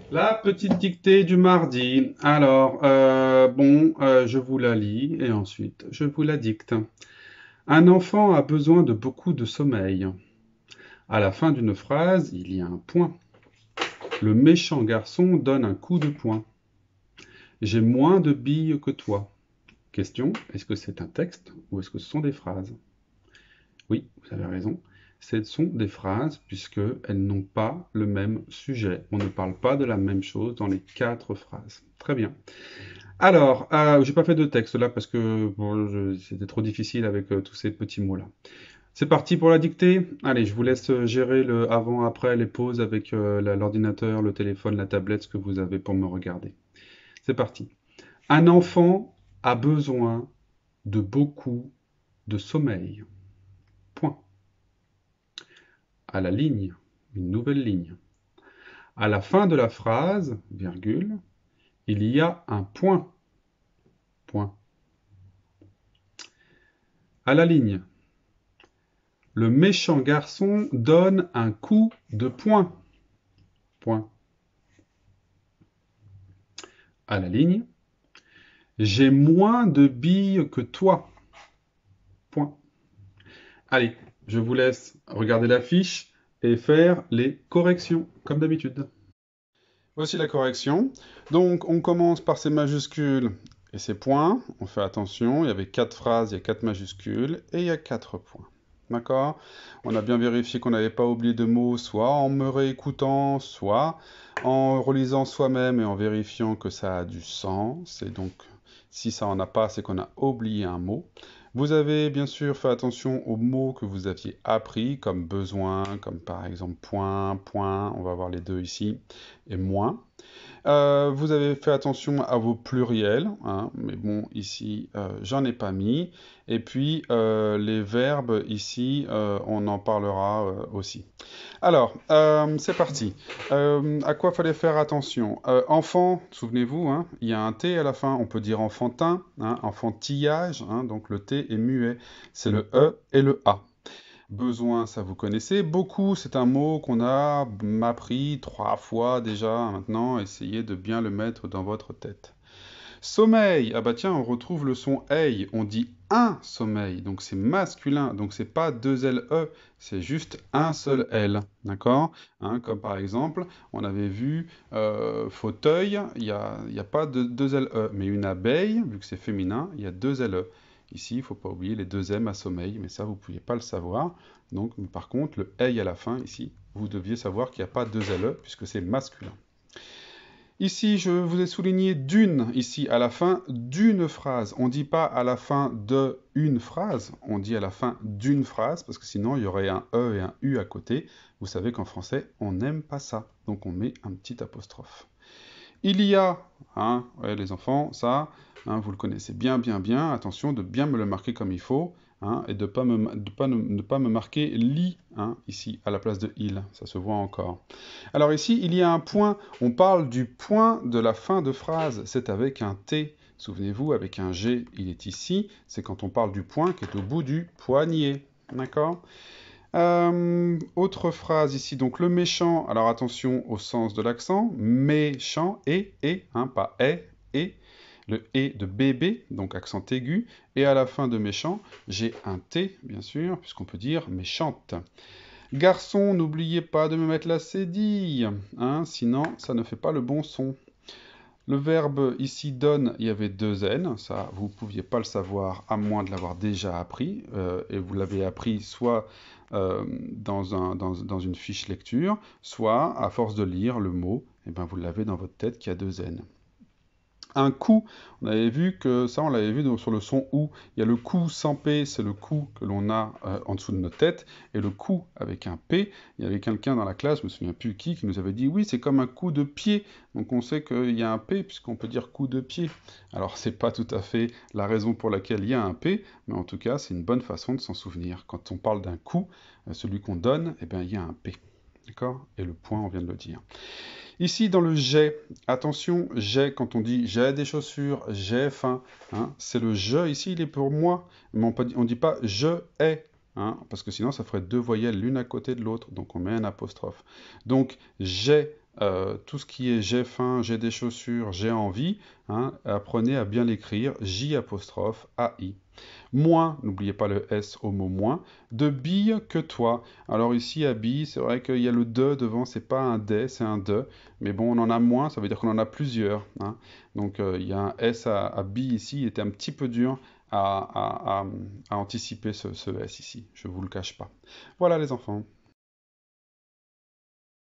La petite dictée du mardi. Alors, je vous la lis et ensuite je vous la dicte. Un enfant a besoin de beaucoup de sommeil. À la fin d'une phrase, il y a un point. Le méchant garçon donne un coup de poing. J'ai moins de billes que toi. Question, est-ce que c'est un texte ou est-ce que ce sont des phrases? Oui, vous avez raison. Ce sont des phrases puisqu'elles n'ont pas le même sujet. On ne parle pas de la même chose dans les quatre phrases. Très bien. Alors, j'ai pas fait de texte là parce que bon, c'était trop difficile avec tous ces petits mots-là. C'est parti pour la dictée. Allez, je vous laisse gérer le avant-après, les pauses avec l'ordinateur, le téléphone, la tablette, ce que vous avez pour me regarder. C'est parti. Un enfant a besoin de beaucoup de sommeil. Point. À la ligne, une nouvelle ligne. À la fin de la phrase, virgule, il y a un point. Point. À la ligne, le méchant garçon donne un coup de poing. Point. À la ligne, j'ai moins de billes que toi. Point. Allez, je vous laisse regarder la fiche et faire les corrections, comme d'habitude. Voici la correction. Donc, on commence par ces majuscules et ces points. On fait attention, il y avait 4 phrases, il y a 4 majuscules et il y a 4 points. D'accord? On a bien vérifié qu'on n'avait pas oublié de mots, soit en me réécoutant, soit en relisant soi-même et en vérifiant que ça a du sens. Et donc, si ça en a pas, c'est qu'on a oublié un mot. Vous avez bien sûr fait attention aux mots que vous aviez appris, comme besoin, comme par exemple point, point, on va voir les deux ici, et moins. Vous avez fait attention à vos pluriels, hein, mais bon, ici, j'en ai pas mis. Et puis, les verbes, ici, on en parlera aussi. Alors, c'est parti. À quoi fallait faire attention? Enfant, souvenez-vous, hein, il y a un T à la fin, on peut dire enfantin, hein, enfantillage, hein, donc le T est muet, c'est le E et le A. Besoin, ça vous connaissez. Beaucoup, c'est un mot qu'on a appris 3 fois déjà maintenant. Essayez de bien le mettre dans votre tête. Sommeil, ah bah tiens, on retrouve le son EI. On dit un sommeil, donc c'est masculin. Donc c'est pas deux L-E, c'est juste un seul L. D'accord? Hein, comme par exemple, on avait vu fauteuil, il y a pas de deux L-E. Mais une abeille, vu que c'est féminin, il y a deux L-E. Ici, il ne faut pas oublier les deux M à sommeil, mais ça, vous ne pouviez pas le savoir. Donc, mais par contre, le EI à la fin, ici, vous deviez savoir qu'il n'y a pas deux LE, puisque c'est masculin. Ici, je vous ai souligné d'une, ici, à la fin d'une phrase. On ne dit pas à la fin de une phrase, on dit à la fin d'une phrase, parce que sinon, il y aurait un E et un U à côté. Vous savez qu'en français, on n'aime pas ça. Donc, on met un petit apostrophe. Il y a, hein, ouais, les enfants, ça, hein, vous le connaissez bien, bien, bien. Attention de bien me le marquer comme il faut, hein, et de ne pas me marquer li, hein, ici, à la place de il. Ça se voit encore. Alors ici, il y a un point. On parle du point de la fin de phrase. C'est avec un T. Souvenez-vous, avec un G, il est ici. C'est quand on parle du point qui est au bout du poignet. D'accord? Autre phrase ici, donc le méchant, alors attention au sens de l'accent, méchant, hein, pas et, le et de bébé, donc accent aigu, et à la fin de méchant, j'ai un T, bien sûr, puisqu'on peut dire méchante. Garçon, n'oubliez pas de me mettre la cédille, hein, sinon ça ne fait pas le bon son. Le verbe ici donne, il y avait deux N, ça vous ne pouviez pas le savoir à moins de l'avoir déjà appris, et vous l'avez appris soit dans une fiche lecture, soit à force de lire le mot, et ben vous l'avez dans votre tête qu'il y a deux N. Un coup, on avait vu que ça, on l'avait vu sur le son OU. Il y a le coup sans P, c'est le coup que l'on a en dessous de notre tête, et le coup avec un P. Il y avait quelqu'un dans la classe, je me souviens plus qui nous avait dit oui, c'est comme un coup de pied. Donc on sait qu'il y a un P puisqu'on peut dire coup de pied. Alors c'est pas tout à fait la raison pour laquelle il y a un P, mais en tout cas c'est une bonne façon de s'en souvenir. Quand on parle d'un coup, celui qu'on donne, eh bien il y a un P. D'accord? Et le point, on vient de le dire. Ici, dans le j'ai, attention, j'ai, quand on dit j'ai des chaussures, j'ai faim, hein, c'est le je ici, il est pour moi, mais on ne dit pas je ai, hein, parce que sinon ça ferait deux voyelles l'une à côté de l'autre, donc on met un apostrophe. Donc j'ai tout ce qui est j'ai faim, j'ai des chaussures, j'ai envie, hein, apprenez à bien l'écrire, J apostrophe AI. Moins, n'oubliez pas le S au mot moins, de billes que toi. Alors ici, à billes, c'est vrai qu'il y a le de devant, c'est pas un des, c'est un de. Mais bon, on en a moins, ça veut dire qu'on en a plusieurs, hein. Donc il y a un S à billes ici, il était un petit peu dur à anticiper ce S ici, je vous le cache pas. Voilà les enfants.